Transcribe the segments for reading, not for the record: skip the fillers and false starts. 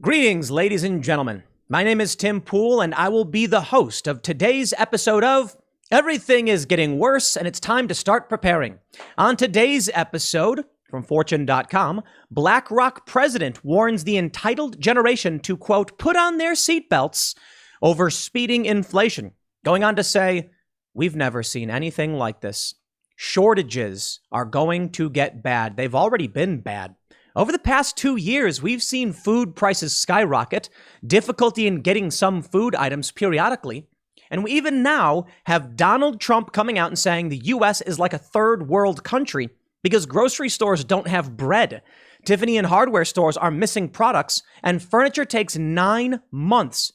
Greetings, ladies and gentlemen. My name is Tim Pool, and I will be the host of today's episode of Everything is Getting Worse, and it's time to start preparing. On today's episode, from Fortune.com, BlackRock president warns the entitled generation to, quote, put on their seatbelts over speeding inflation, going on to say, we've never seen anything like this. Shortages are going to get bad. They've already been bad. Over the past 2 years, we've seen food prices skyrocket, difficulty in getting some food items periodically, and we even now have Donald Trump coming out and saying the U.S. is like a third world country because grocery stores don't have bread, Tiffany and hardware stores are missing products, and furniture takes 9 months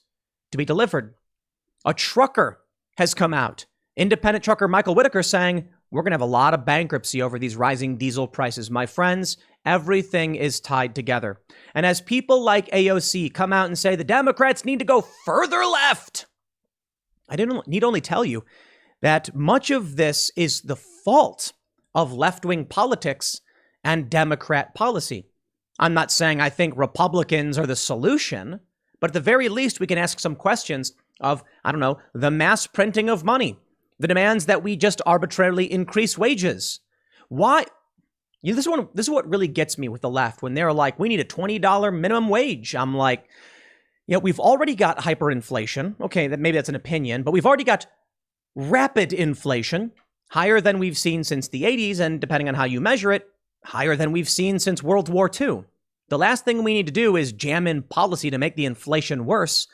to be delivered. A trucker has come out, independent trucker Michael Whitaker, saying, we're going to have a lot of bankruptcy over these rising diesel prices. My friends, everything is tied together. And as people like AOC come out and say the Democrats need to go further left, I need only tell you that much of this is the fault of left-wing politics and Democrat policy. I'm not saying I think Republicans are the solution, but at the very least, we can ask some questions of, the mass printing of money, the demands that we just arbitrarily increase wages. Why? This is what really gets me with the left when they're like, we need a $20 minimum wage. I'm like, we've already got hyperinflation. Okay, maybe that's an opinion, but we've already got rapid inflation, higher than we've seen since the 80s, and depending on how you measure it, higher than we've seen since World War II. The last thing we need to do is jam in policy to make the inflation worse,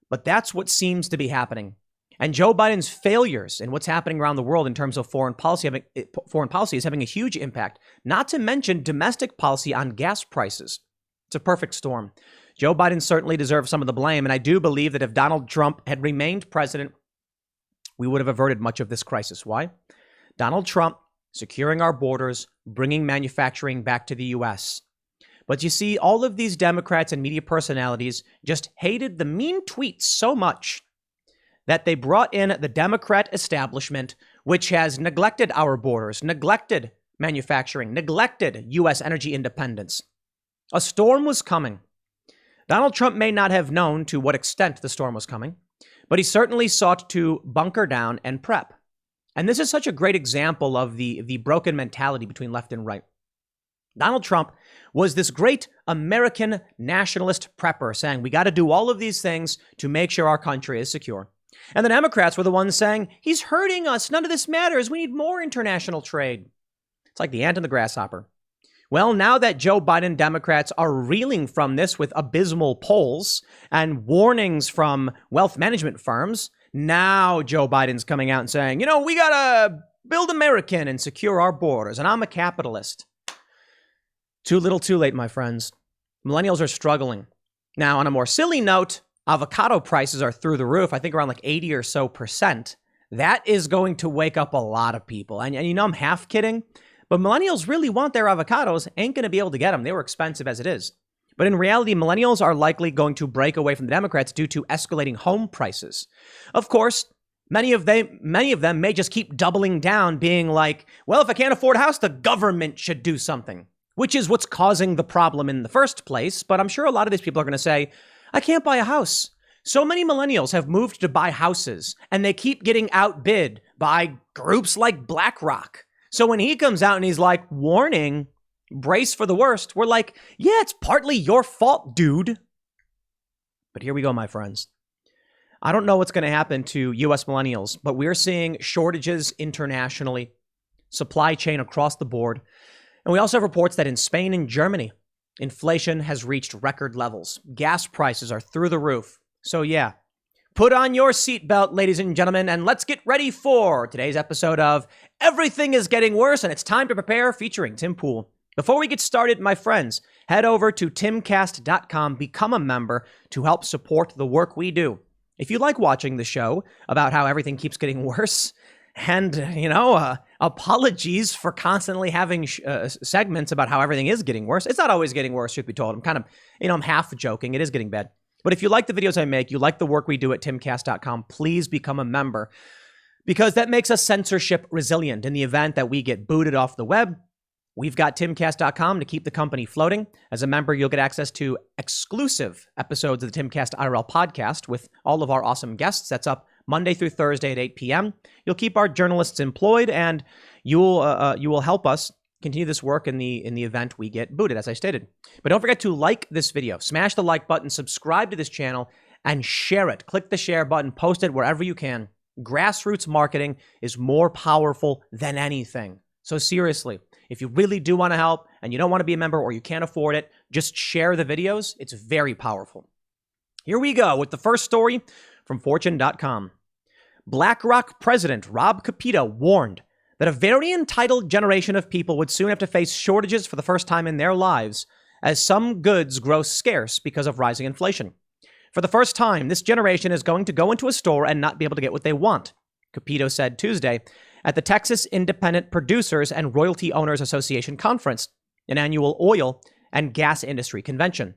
but that's what seems to be happening. And Joe Biden's failures in what's happening around the world in terms of foreign policy is having a huge impact, not to mention domestic policy on gas prices. It's a perfect storm. Joe Biden certainly deserves some of the blame, and I do believe that if Donald Trump had remained president, we would have averted much of this crisis. Why? Donald Trump securing our borders, bringing manufacturing back to the U.S. But you see, all of these Democrats and media personalities just hated the mean tweets so much that they brought in the Democrat establishment, which has neglected our borders, neglected manufacturing, neglected U.S. energy independence. A storm was coming. Donald Trump may not have known to what extent the storm was coming, but he certainly sought to bunker down and prep. And this is such a great example of the broken mentality between left and right. Donald Trump was this great American nationalist prepper saying, we got to do all of these things to make sure our country is secure. And the Democrats were the ones saying, he's hurting us. None of this matters. We need more international trade. It's like the ant and the grasshopper. Well, now that Joe Biden Democrats are reeling from this with abysmal polls and warnings from wealth management firms, now Joe Biden's coming out and saying, we got to build American and secure our borders. And I'm a capitalist. Too little, too late, my friends. Millennials are struggling. Now, on a more silly note, avocado prices are through the roof. I think around like 80 or so %. That is going to wake up a lot of people. And I'm half kidding, but millennials really want their avocados, ain't going to be able to get them. They were expensive as it is. But in reality, millennials are likely going to break away from the Democrats due to escalating home prices. Of course, many of them may just keep doubling down, being like, well, if I can't afford a house, the government should do something, which is what's causing the problem in the first place. But I'm sure a lot of these people are going to say, I can't buy a house. So many millennials have moved to buy houses, and they keep getting outbid by groups like BlackRock. So when he comes out and he's like, warning, brace for the worst, we're like, yeah, it's partly your fault, dude. But here we go, my friends. I don't know what's going to happen to U.S. millennials, but we're seeing shortages internationally, supply chain across the board. And we also have reports that in Spain and Germany, inflation has reached record levels. Gas prices are through the roof. So yeah, put on your seatbelt, ladies and gentlemen, and let's get ready for today's episode of Everything is Getting Worse, and it's time to prepare, featuring Tim Pool. Before we get started, my friends, head over to Timcast.com, become a member to help support the work we do. If you like watching the show about how everything keeps getting worse, and, apologies for constantly having segments about how everything is getting worse. It's not always getting worse, truth be told. I'm kind of, I'm half joking. It is getting bad. But if you like the videos I make, you like the work we do at Timcast.com, please become a member, because that makes us censorship resilient in the event that we get booted off the web. We've got Timcast.com to keep the company floating. As a member, you'll get access to exclusive episodes of the Timcast IRL podcast with all of our awesome guests. That's up Monday through Thursday at 8 p.m. You'll keep our journalists employed, and you will help us continue this work in the event we get booted, as I stated. But don't forget to like this video, smash the like button, subscribe to this channel, and share it. Click the share button, post it wherever you can. Grassroots marketing is more powerful than anything. So seriously, if you really do want to help and you don't want to be a member or you can't afford it, just share the videos. It's very powerful. Here we go with the first story from Fortune.com. BlackRock president Rob Kapito warned that a very entitled generation of people would soon have to face shortages for the first time in their lives as some goods grow scarce because of rising inflation. For the first time, this generation is going to go into a store and not be able to get what they want, Kapito said Tuesday at the Texas Independent Producers and Royalty Owners Association Conference, an annual oil and gas industry convention.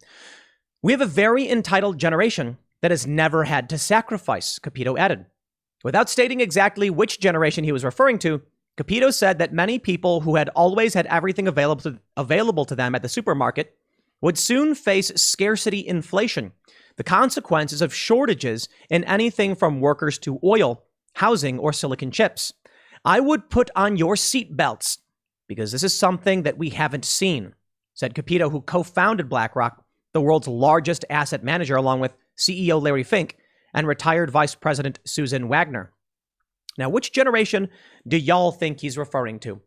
We have a very entitled generation that has never had to sacrifice, Kapito added. Without stating exactly which generation he was referring to, Kapito said that many people who had always had everything available to them at the supermarket would soon face scarcity inflation, the consequences of shortages in anything from workers to oil, housing, or silicon chips. I would put on your seatbelts because this is something that we haven't seen, said Kapito, who co-founded BlackRock, the world's largest asset manager, along with CEO Larry Fink and retired Vice President Susan Wagner. Now, which generation do y'all think he's referring to?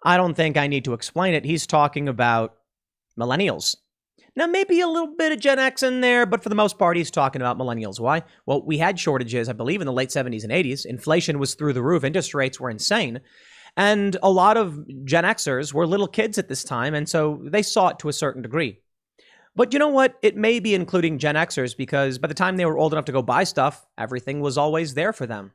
I don't think I need to explain it. He's talking about millennials. Now, maybe a little bit of Gen X in there, but for the most part, he's talking about millennials. Why? Well, we had shortages, I believe, in the late 70s and 80s. Inflation was through the roof. Interest rates were insane. And a lot of Gen Xers were little kids at this time, and so they saw it to a certain degree. But you know what? It may be including Gen Xers because by the time they were old enough to go buy stuff, everything was always there for them.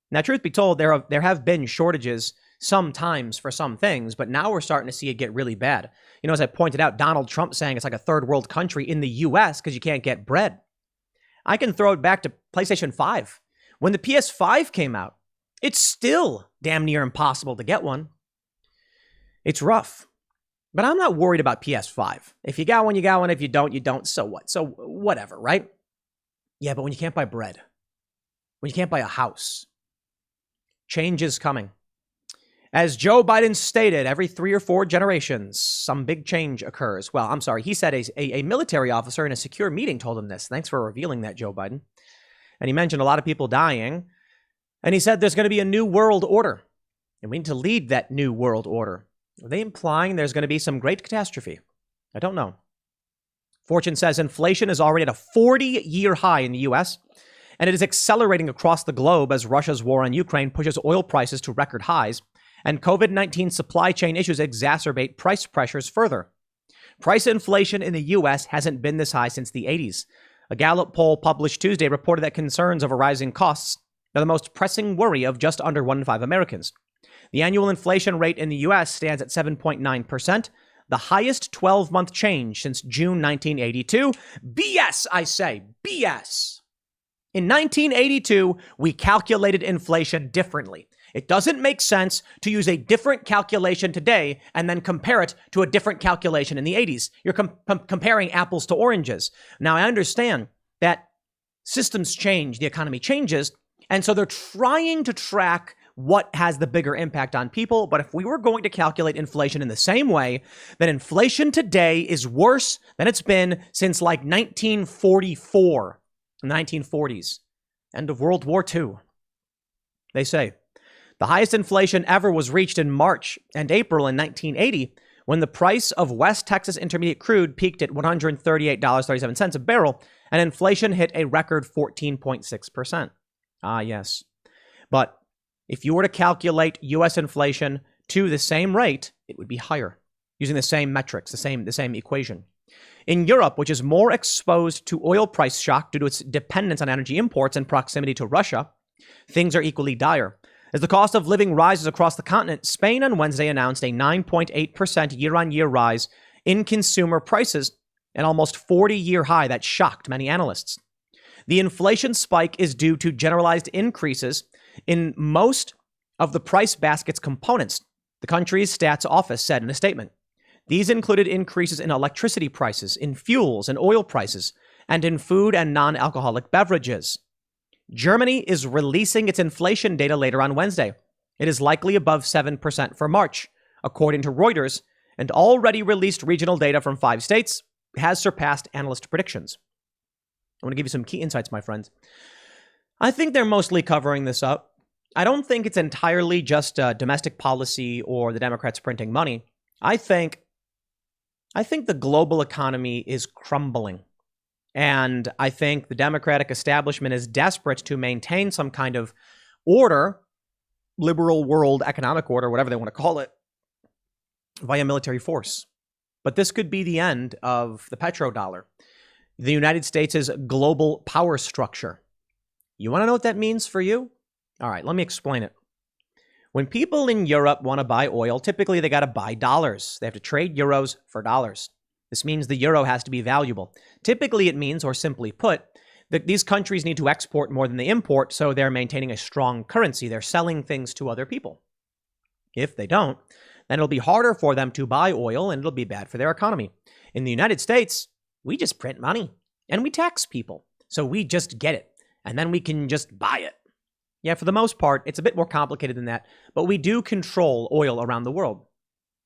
Now, truth be told, there have been shortages sometimes for some things, but now we're starting to see it get really bad. You know, as I pointed out, Donald Trump saying it's like a third world country in the U.S. because you can't get bread. I can throw it back to PlayStation 5. When the PS5 came out, it's still damn near impossible to get one. It's rough. But I'm not worried about PS5. If you got one, you got one. If you don't, you don't. So what? So whatever, right? Yeah, but when you can't buy bread, when you can't buy a house, change is coming. As Joe Biden stated, every 3 or 4 generations, some big change occurs. Well, I'm sorry. He said a military officer in a secure meeting told him this. Thanks for revealing that, Joe Biden. And he mentioned a lot of people dying. And he said there's going to be a new world order. And we need to lead that new world order. Are they implying there's going to be some great catastrophe? I don't know. Fortune says inflation is already at a 40-year high in the U.S., and it is accelerating across the globe as Russia's war on Ukraine pushes oil prices to record highs, and COVID-19 supply chain issues exacerbate price pressures further. Price inflation in the U.S. hasn't been this high since the 80s. A Gallup poll published Tuesday reported that concerns over rising costs are the most pressing worry of just under 1 in 5 Americans. The annual inflation rate in the U.S. stands at 7.9%, the highest 12-month change since June 1982. BS, I say, BS. In 1982, we calculated inflation differently. It doesn't make sense to use a different calculation today and then compare it to a different calculation in the 80s. You're comparing apples to oranges. Now, I understand that systems change, the economy changes, and so they're trying to track what has the bigger impact on people. But if we were going to calculate inflation in the same way, then inflation today is worse than it's been since like 1944, the 1940s, end of World War II. They say the highest inflation ever was reached in March and April in 1980, when the price of West Texas Intermediate crude peaked at $138.37 a barrel, and inflation hit a record 14.6%. Ah, yes. But if you were to calculate U.S. inflation to the same rate, it would be higher, using the same metrics, the same equation. In Europe, which is more exposed to oil price shock due to its dependence on energy imports and proximity to Russia, things are equally dire. As the cost of living rises across the continent, Spain on Wednesday announced a 9.8% year-on-year rise in consumer prices, an almost 40-year high that shocked many analysts. The inflation spike is due to generalized increases in most of the price basket's components, The country's stats office said in a statement. These included increases in electricity prices, in fuels and oil prices, and in food and non-alcoholic beverages. Germany is releasing its inflation data later on Wednesday. It is likely above 7% for March, according to Reuters, and already released regional data from 5 states has surpassed analyst predictions. I want to give you some key insights, my friends. I think they're mostly covering this up. I don't think it's entirely just domestic policy or the Democrats printing money. I think the global economy is crumbling. And I think the Democratic establishment is desperate to maintain some kind of order, liberal world economic order, whatever they want to call it, via military force. But this could be the end of the petrodollar, the United States' global power structure. You want to know what that means for you? All right, let me explain it. When people in Europe want to buy oil, typically they got to buy dollars. They have to trade euros for dollars. This means the euro has to be valuable. Typically it means, or simply put, that these countries need to export more than they import, so they're maintaining a strong currency. They're selling things to other people. If they don't, then it'll be harder for them to buy oil and it'll be bad for their economy. In the United States, we just print money and we tax people. So we just get it and then we can just buy it. Yeah, for the most part, it's a bit more complicated than that, but we do control oil around the world.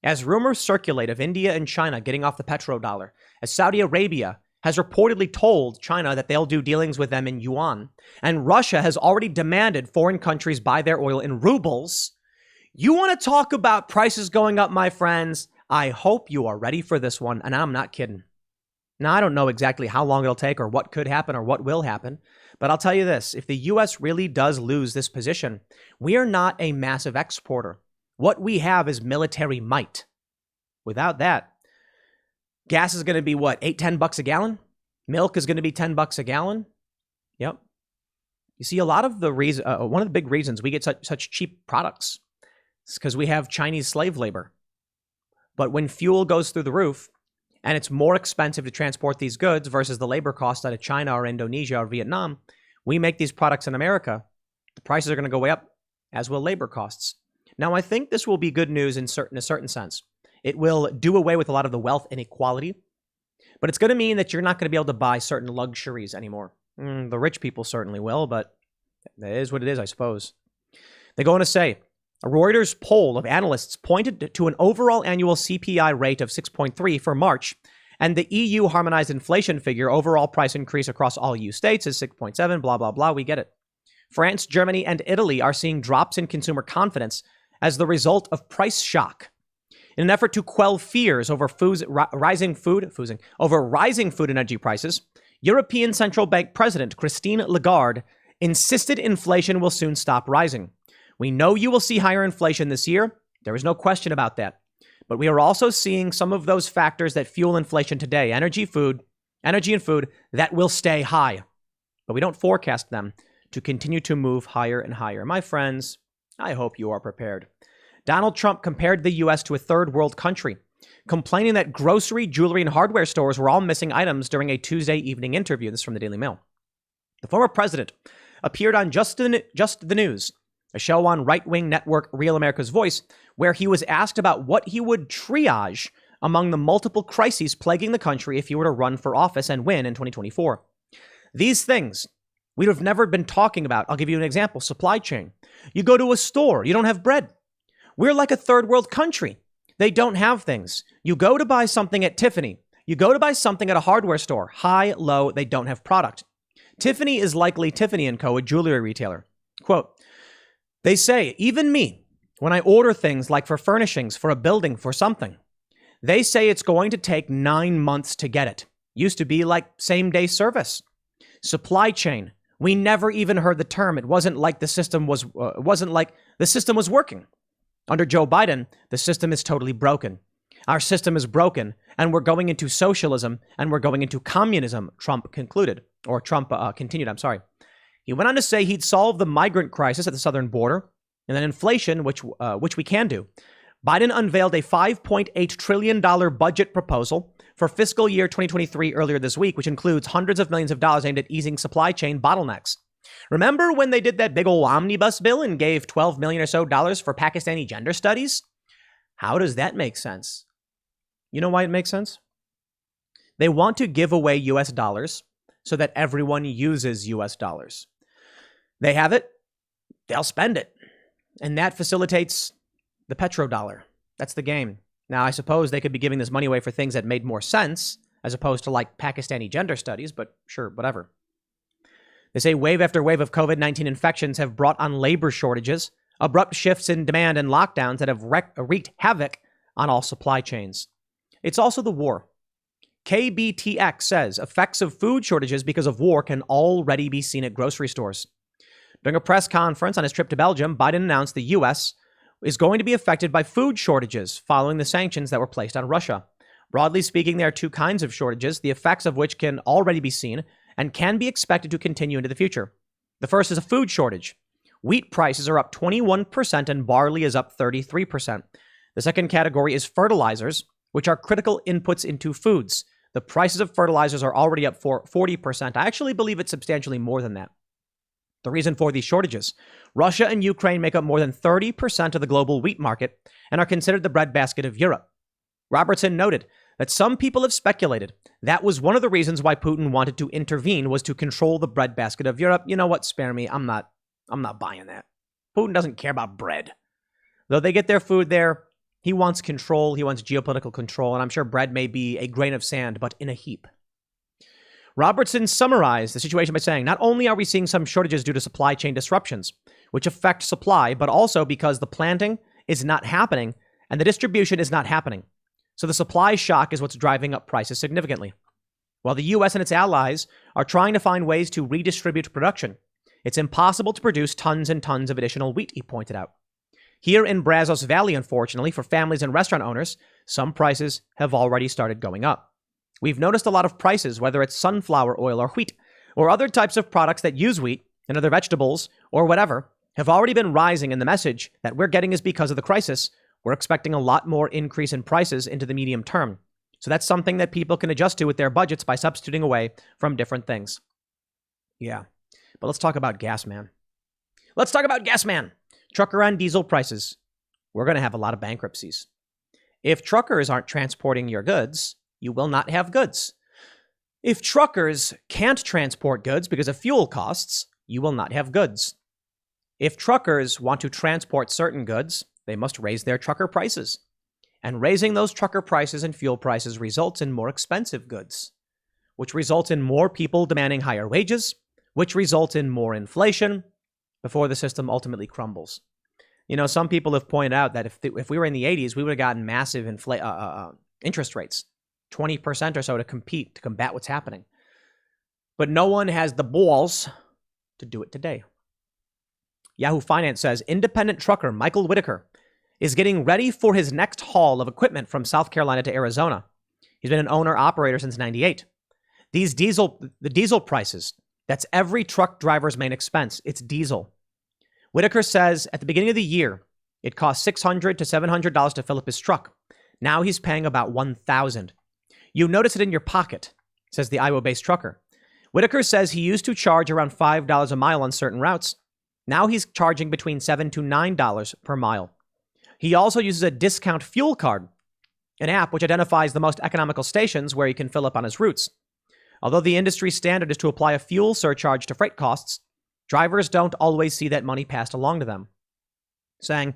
As rumors circulate of India and China getting off the petrodollar, as Saudi Arabia has reportedly told China that they'll do dealings with them in yuan, and Russia has already demanded foreign countries buy their oil in rubles, you want to talk about prices going up, my friends? I hope you are ready for this one, and I'm not kidding. Now, I don't know exactly how long it'll take or what could happen or what will happen, but I'll tell you this. If the U.S. really does lose this position, we are not a massive exporter. What we have is military might. Without that, gas is going to be what, $8-10 a gallon? Milk is going to be $10 a gallon? Yep. You see, a lot of the reason, one of the big reasons we get such cheap products is because we have Chinese slave labor. But when fuel goes through the roof and it's more expensive to transport these goods versus the labor cost out of China or Indonesia or Vietnam, we make these products in America. The prices are going to go way up, as will labor costs. Now, I think this will be good news in a certain sense. It will do away with a lot of the wealth inequality, but it's going to mean that you're not going to be able to buy certain luxuries anymore. The rich people certainly will, but that is what it is, I suppose. They go on to say, a Reuters poll of analysts pointed to an overall annual CPI rate of 6.3 for March, and the EU harmonized inflation figure, overall price increase across all EU states, is 6.7, blah, blah, blah. We get it. France, Germany, and Italy are seeing drops in consumer confidence as the result of price shock. In an effort to quell fears over rising food energy prices, European Central Bank President Christine Lagarde insisted inflation will soon stop rising. We know you will see higher inflation this year. There is no question about that. But we are also seeing some of those factors that fuel inflation today, energy and food, that will stay high. But we don't forecast them to continue to move higher and higher. My friends, I hope you are prepared. Donald Trump compared the U.S. to a third world country, complaining that grocery, jewelry, and hardware stores were all missing items during a Tuesday evening interview. This is from the Daily Mail. The former president appeared on Just the News, a show on right-wing network Real America's Voice, where he was asked about what he would triage among the multiple crises plaguing the country if he were to run for office and win in 2024. These things we'd have never been talking about. I'll give you an example. Supply chain. You go to a store, you don't have bread. We're like a third world country. They don't have things. You go to buy something at Tiffany. You go to buy something at a hardware store. High, low, they don't have product. Tiffany is likely Tiffany & Co., a jewelry retailer. Quote, they say, even me, when I order things like for furnishings, for a building, for something, they say it's going to take 9 months to get it. Used to be like same-day service. Supply chain. We never even heard the term. It wasn't like the system was working. Under Joe Biden, the system is totally broken. Our system is broken, and we're going into socialism, and we're going into communism, Trump continued, I'm sorry. He went on to say he'd solve the migrant crisis at the southern border, and then inflation, which we can do. Biden unveiled a $5.8 trillion budget proposal for fiscal year 2023 earlier this week, which includes hundreds of millions of dollars aimed at easing supply chain bottlenecks. Remember when they did that big old omnibus bill and gave $12 million or so for Pakistani gender studies? How does that make sense? You know why it makes sense? They want to give away US dollars so that everyone uses US dollars. They have it, they'll spend it. And that facilitates the petrodollar. That's the game. Now, I suppose they could be giving this money away for things that made more sense, as opposed to like Pakistani gender studies, but sure, whatever. They say wave after wave of COVID-19 infections have brought on labor shortages, abrupt shifts in demand, and lockdowns that have wreaked havoc on all supply chains. It's also the war. KBTX says effects of food shortages because of war can already be seen at grocery stores. During a press conference on his trip to Belgium, Biden announced the U.S. is going to be affected by food shortages following the sanctions that were placed on Russia. Broadly speaking, there are two kinds of shortages, the effects of which can already be seen and can be expected to continue into the future. The first is a food shortage. Wheat prices are up 21% and barley is up 33%. The second category is fertilizers, which are critical inputs into foods. The prices of fertilizers are already up for 40%. I actually believe it's substantially more than that. The reason for these shortages: Russia and Ukraine make up more than 30% of the global wheat market and are considered the breadbasket of Europe. Robertson noted that some people have speculated that was one of the reasons why Putin wanted to intervene, was to control the breadbasket of Europe. You know what? Spare me. I'm not buying that. Putin doesn't care about bread. Though they get their food there, he wants control. He wants geopolitical control. And I'm sure bread may be a grain of sand, but in a heap. Robertson summarized the situation by saying, not only are we seeing some shortages due to supply chain disruptions, which affect supply, but also because the planting is not happening and the distribution is not happening. So the supply shock is what's driving up prices significantly. While the U.S. and its allies are trying to find ways to redistribute production, it's impossible to produce tons and tons of additional wheat, he pointed out. Here in Brazos Valley, unfortunately, for families and restaurant owners, some prices have already started going up. We've noticed a lot of prices, whether it's sunflower oil or wheat, or other types of products that use wheat and other vegetables or whatever, have already been rising, and the message that we're getting is because of the crisis. We're expecting a lot more increase in prices into the medium term. So that's something that people can adjust to with their budgets by substituting away from different things. Yeah, but let's talk about gas, man. Let's talk about gas, man. Trucker and diesel prices. We're going to have a lot of bankruptcies. If truckers aren't transporting your goods, you will not have goods. If truckers can't transport goods because of fuel costs, you will not have goods. If truckers want to transport certain goods, they must raise their trucker prices. And raising those trucker prices and fuel prices results in more expensive goods, which results in more people demanding higher wages, which results in more inflation before the system ultimately crumbles. You know, some people have pointed out that if we were in the 80s, we would have gotten massive interest rates. 20% or so to combat what's happening. But no one has the balls to do it today. Yahoo Finance says independent trucker Michael Whitaker is getting ready for his next haul of equipment from South Carolina to Arizona. He's been an owner-operator since '98. The diesel prices, that's every truck driver's main expense. It's diesel. Whitaker says at the beginning of the year, it cost $600 to $700 to fill up his truck. Now he's paying about $1,000. You notice it in your pocket, says the Iowa-based trucker. Whitaker says he used to charge around $5 a mile on certain routes. Now he's charging between $7 to $9 per mile. He also uses a discount fuel card, an app which identifies the most economical stations where he can fill up on his routes. Although the industry standard is to apply a fuel surcharge to freight costs, drivers don't always see that money passed along to them. Saying,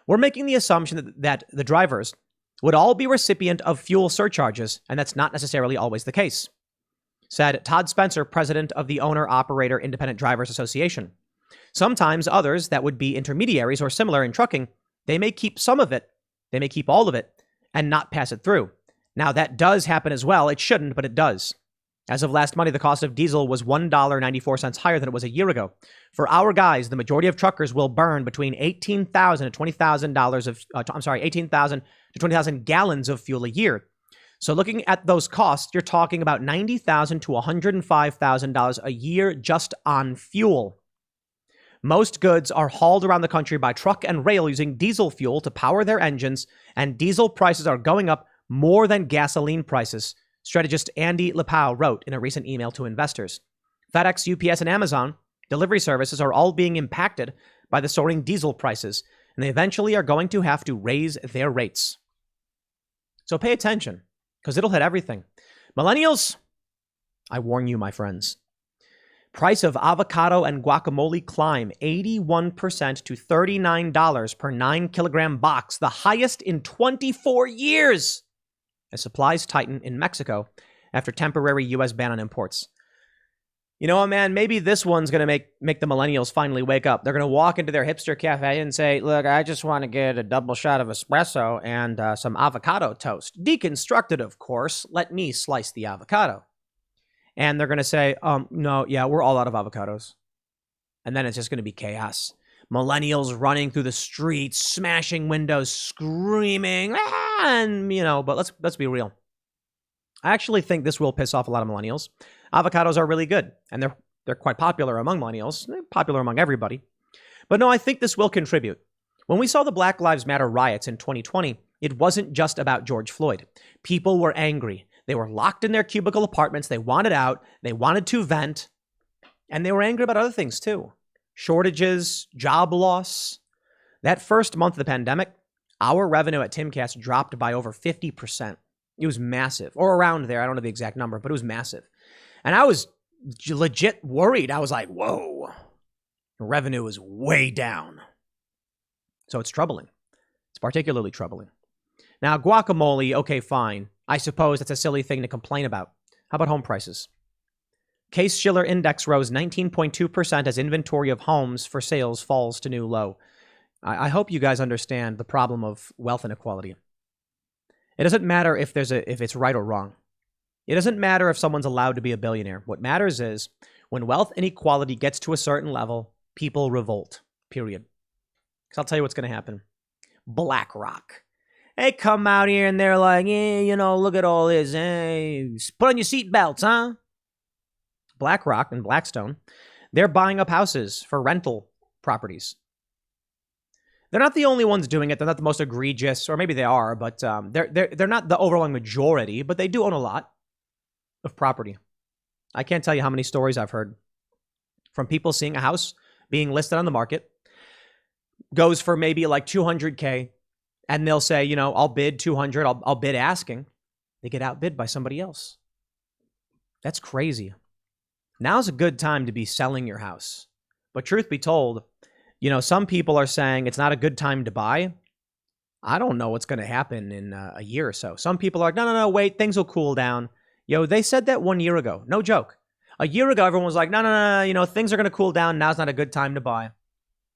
we're making the assumption that the drivers would all be recipient of fuel surcharges, and that's not necessarily always the case, said Todd Spencer, president of the Owner-Operator Independent Drivers Association. Sometimes others that would be intermediaries or similar in trucking, they may keep some of it, they may keep all of it, and not pass it through. Now, that does happen as well. It shouldn't, but it does. As of last Monday, the cost of diesel was $1.94 higher than it was a year ago. For our guys, the majority of truckers will burn between $18,000 to $18,000 to 20,000 gallons of fuel a year. So looking at those costs, you're talking about $90,000 to $105,000 a year just on fuel. Most goods are hauled around the country by truck and rail using diesel fuel to power their engines, and diesel prices are going up more than gasoline prices, strategist Andy Lepau wrote in a recent email to investors. FedEx, UPS, and Amazon delivery services are all being impacted by the soaring diesel prices. and they eventually are going to have to raise their rates. So pay attention, because it'll hit everything. Millennials, I warn you, my friends. Price of avocado and guacamole climb 81% to $39 per 9-kilogram box, the highest in 24 years, as supplies tighten in Mexico after temporary U.S. ban on imports. You know what, man? Maybe this one's going to make the millennials finally wake up. They're going to walk into their hipster cafe and say, look, I just want to get a double shot of espresso and some avocado toast. Deconstructed, of course. Let me slice the avocado. And they're going to say, no, yeah, we're all out of avocados. And then it's just going to be chaos. Millennials running through the streets, smashing windows, screaming, and, but let's be real. I actually think this will piss off a lot of millennials. Avocados are really good, and they're quite popular among millennials. They're popular among everybody. But no, I think this will contribute. When we saw the Black Lives Matter riots in 2020, it wasn't just about George Floyd. People were angry. They were locked in their cubicle apartments. They wanted out. They wanted to vent. And they were angry about other things too. Shortages, job loss. That first month of the pandemic, our revenue at Timcast dropped by over 50%. It was massive, or around there. I don't know the exact number, but it was massive. And I was legit worried. I was like, whoa, revenue is way down. So it's troubling. It's particularly troubling. Now, guacamole, okay, fine. I suppose that's a silly thing to complain about. How about home prices? Case-Shiller Index rose 19.2% as inventory of homes for sales falls to new low. I hope you guys understand the problem of wealth inequality. It doesn't matter if it's right or wrong. It doesn't matter if someone's allowed to be a billionaire. What matters is when wealth inequality gets to a certain level, people revolt, period. Because I'll tell you what's going to happen. BlackRock. They come out here and they're like, look at all this. Put on your seatbelts, huh? BlackRock and Blackstone, they're buying up houses for rental properties. They're not the only ones doing it. They're not the most egregious, or maybe they are, but they're not the overwhelming majority, but they do own a lot of property. I can't tell you how many stories I've heard from people seeing a house being listed on the market, goes for maybe like $200K, and they'll say, I'll bid 200, I'll bid asking. They get outbid by somebody else. That's crazy. Now's a good time to be selling your house. But truth be told, some people are saying it's not a good time to buy. I don't know what's going to happen in a year or so. Some people are like, no, wait, things will cool down. They said that 1 year ago. No joke. A year ago, everyone was like, no, things are going to cool down. Now's not a good time to buy.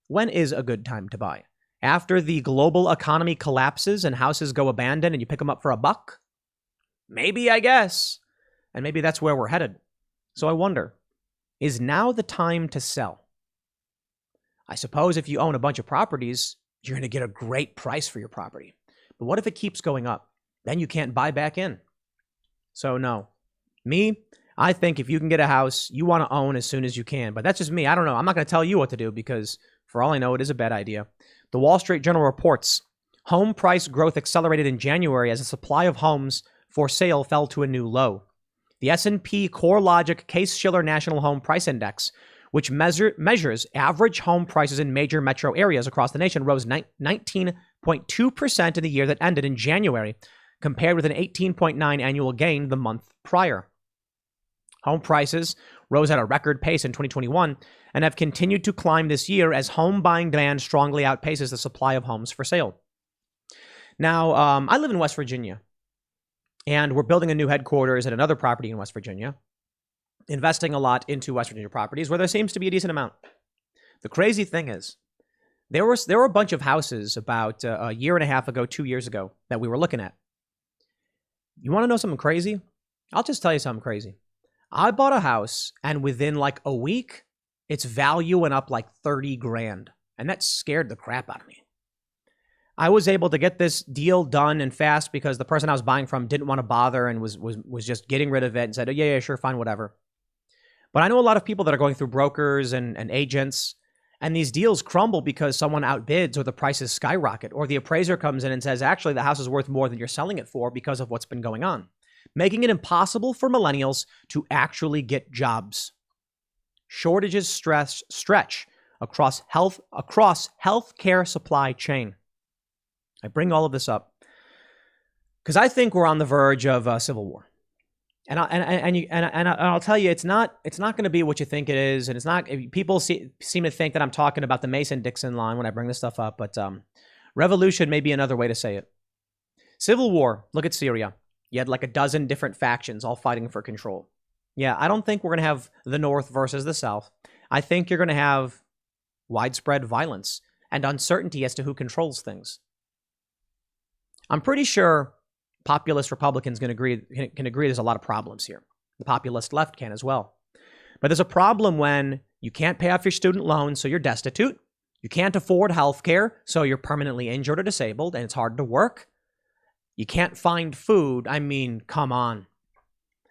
When is a good time to buy? After the global economy collapses and houses go abandoned and you pick them up for $1? Maybe, I guess. And maybe that's where we're headed. So I wonder, is now the time to sell? I suppose if you own a bunch of properties, you're going to get a great price for your property. But what if it keeps going up? Then you can't buy back in. So no. I think if you can get a house, you want to own as soon as you can. But that's just me. I don't know. I'm not going to tell you what to do because for all I know, it is a bad idea. The Wall Street Journal reports home price growth accelerated in January as the supply of homes for sale fell to a new low. The S&P CoreLogic Case-Shiller National Home Price Index, which measures average home prices in major metro areas across the nation, rose 19.2% in the year that ended in January, compared with an 18.9% annual gain the month prior. Home prices rose at a record pace in 2021 and have continued to climb this year as home buying demand strongly outpaces the supply of homes for sale. Now, I live in West Virginia, and we're building a new headquarters at another property in West Virginia, investing a lot into West Virginia properties where there seems to be a decent amount. The crazy thing is, there were a bunch of houses about a year and a half ago, 2 years ago, that we were looking at. You want to know something crazy? I'll just tell you something crazy. I bought a house, and within like a week, its value went up like 30 grand, and that scared the crap out of me. I was able to get this deal done and fast because the person I was buying from didn't want to bother and was just getting rid of it and said, oh, yeah, sure, fine, whatever. But I know a lot of people that are going through brokers and agents, and these deals crumble because someone outbids or the prices skyrocket, or the appraiser comes in and says, actually, the house is worth more than you're selling it for because of what's been going on, making it impossible for millennials to actually get jobs. Shortages stretch across healthcare supply chain. I bring all of this up because I think we're on the verge of a civil war. And I'll tell you, it's not going to be what you think it is, and it's not. People seem to think that I'm talking about the Mason-Dixon line when I bring this stuff up, but revolution may be another way to say it. Civil war. Look at Syria. You had like a dozen different factions all fighting for control. Yeah, I don't think we're going to have the North versus the South. I think you're going to have widespread violence and uncertainty as to who controls things. I'm pretty sure populist Republicans can agree there's a lot of problems here. The populist left can as well. But there's a problem when you can't pay off your student loans, so you're destitute. You can't afford health care, so you're permanently injured or disabled, and it's hard to work. You can't find food. I mean, come on.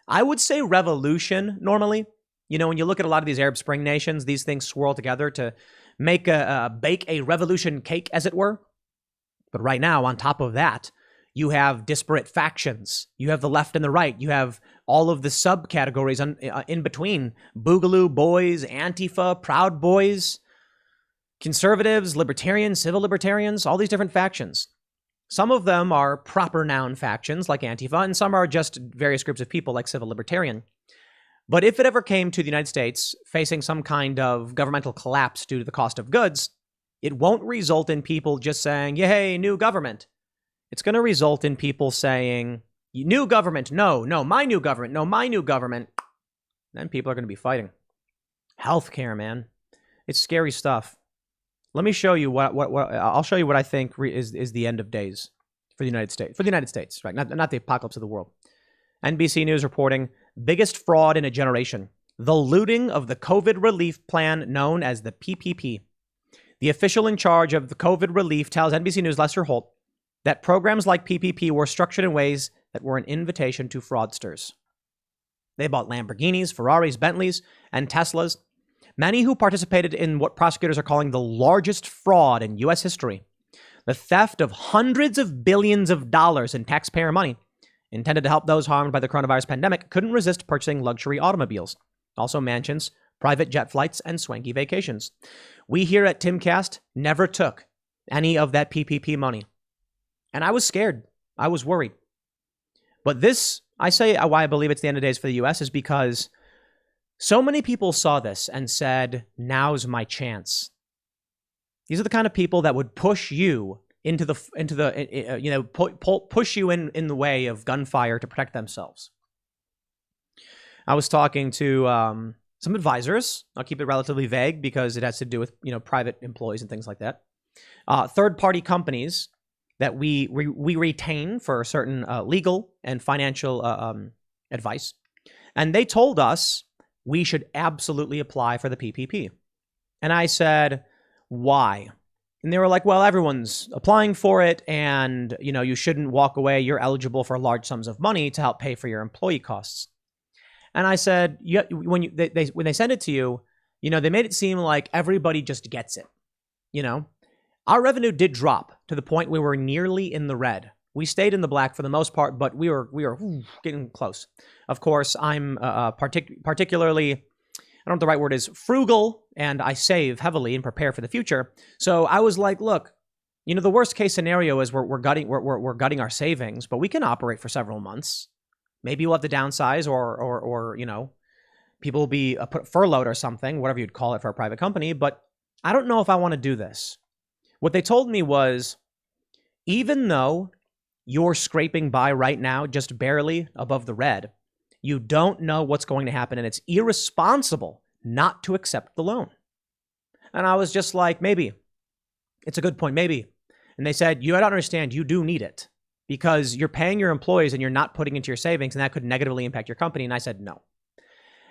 I would say revolution normally. You know, when you look at a lot of these Arab Spring nations, these things swirl together to make bake a revolution cake, as it were. But right now, on top of that, you have disparate factions. You have the left and the right. You have all of the subcategories in between. Boogaloo boys, Antifa, Proud Boys, conservatives, libertarians, civil libertarians, all these different factions. Some of them are proper noun factions like Antifa, and some are just various groups of people like civil libertarian. But if it ever came to the United States facing some kind of governmental collapse due to the cost of goods, it won't result in people just saying, yay, new government. It's going to result in people saying, new government, no, my new government, no, my new government. Then people are going to be fighting. Healthcare, man. It's scary stuff. Let me show you I'll show you what I think is the end of days for the United States. For the United States, right? Not the apocalypse of the world. NBC News reporting, biggest fraud in a generation. The looting of the COVID relief plan known as the PPP. The official in charge of the COVID relief tells NBC News' Lester Holt that programs like PPP were structured in ways that were an invitation to fraudsters. They bought Lamborghinis, Ferraris, Bentleys, and Teslas, many who participated in what prosecutors are calling the largest fraud in U.S. history. The theft of hundreds of billions of dollars in taxpayer money intended to help those harmed by the coronavirus pandemic couldn't resist purchasing luxury automobiles, also mansions, private jet flights, and swanky vacations. We here at Timcast never took any of that PPP money. And I was scared. I was worried. But this, I say why I believe it's the end of days for the U.S. is because so many people saw this and said, now's my chance. These are the kind of people that would push you push you in the way of gunfire to protect themselves. I was talking to some advisors. I'll keep it relatively vague because it has to do with, private employees and things like that. Third-party companies that we retain for certain legal and financial advice. And they told us we should absolutely apply for the PPP. And I said, why? And they were like, well, everyone's applying for it, and you shouldn't walk away. You're eligible for large sums of money to help pay for your employee costs. And I said, when they send it to you, they made it seem like everybody just gets it. Our revenue did drop to the point we were nearly in the red. We stayed in the black for the most part, but we were getting close. Of course, I'm particularly, I don't know what the right word is, frugal, and I save heavily and prepare for the future. So I was like, look, the worst case scenario is we're gutting our savings, but we can operate for several months. Maybe we'll have to downsize, or people will be furloughed or something, whatever you'd call it for a private company. But I don't know if I want to do this. What they told me was, even though you're scraping by right now, just barely above the red, you don't know what's going to happen, and it's irresponsible not to accept the loan. And I was just like, maybe. It's a good point, maybe. And they said, you don't understand, you do need it because you're paying your employees and you're not putting into your savings, and that could negatively impact your company. And I said, no.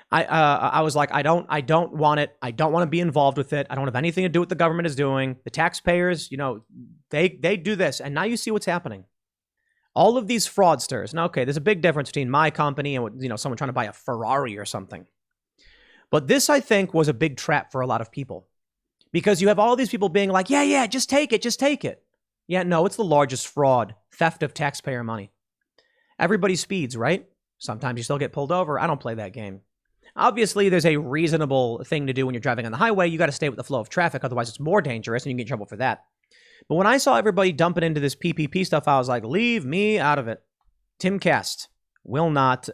I was like, I don't want it. I don't want to be involved with it. I don't have anything to do with what the government is doing. The taxpayers, they do this. And now you see what's happening. All of these fraudsters. Now, okay, there's a big difference between my company and someone trying to buy a Ferrari or something. But this, I think, was a big trap for a lot of people because you have all these people being like, yeah, just take it. Yeah, no, it's the largest fraud, theft of taxpayer money. Everybody speeds, right? Sometimes you still get pulled over. I don't play that game. Obviously, there's a reasonable thing to do when you're driving on the highway. You got to stay with the flow of traffic. Otherwise, it's more dangerous and you can get in trouble for that. But when I saw everybody dumping into this PPP stuff, I was like, leave me out of it. Timcast will not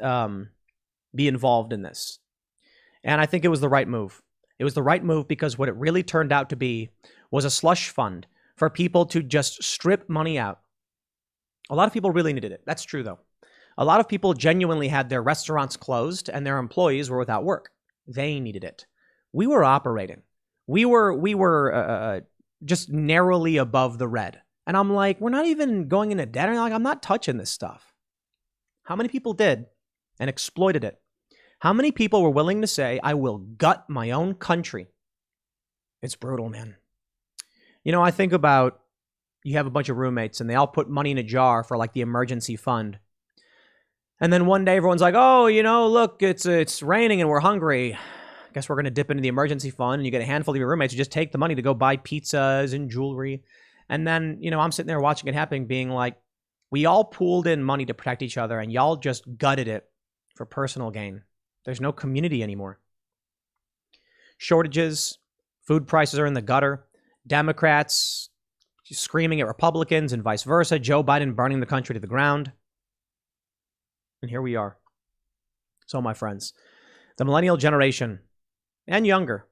be involved in this. And I think it was the right move. It was the right move because what it really turned out to be was a slush fund for people to just strip money out. A lot of people really needed it. That's true, though. A lot of people genuinely had their restaurants closed and their employees were without work. They needed it. We were operating. We were just narrowly above the red. And I'm like, we're not even going into debt. I'm like, I'm not touching this stuff. How many people did and exploited it? How many people were willing to say, I will gut my own country? It's brutal, man. You know, I think about, you have a bunch of roommates and they all put money in a jar for like the emergency fund. And then one day everyone's like, oh, you know, look, it's raining and we're hungry. Guess we're going to dip into the emergency fund. And you get a handful of your roommates who just take the money to go buy pizzas and jewelry. And then, you know, I'm sitting there watching it happen being like, we all pooled in money to protect each other and y'all just gutted it for personal gain. There's no community anymore. Shortages, food prices are in the gutter. Democrats screaming at Republicans and vice versa. Joe Biden burning the country to the ground. And here we are. So, my friends, the millennial generation and younger,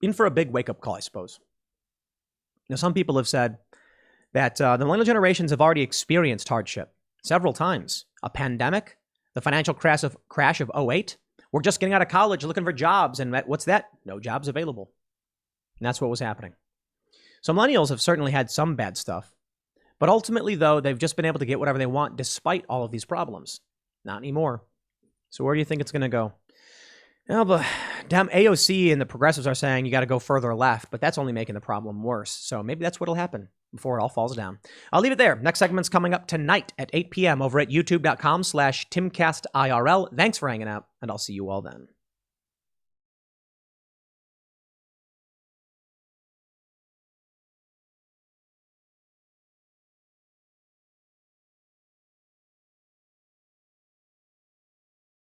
in for a big wake-up call, I suppose. Now, some people have said that the millennial generations have already experienced hardship several times. A pandemic, the financial crash of '08. We're just getting out of college looking for jobs. And what's that? No jobs available. And that's what was happening. So millennials have certainly had some bad stuff. But ultimately, though, they've just been able to get whatever they want despite all of these problems. Not anymore. So where do you think it's going to go? Oh, but damn, AOC and the progressives are saying you got to go further left, but that's only making the problem worse. So maybe that's what'll happen before it all falls down. I'll leave it there. Next segment's coming up tonight at 8 p.m. over at youtube.com/TimcastIRL. Thanks for hanging out, and I'll see you all then.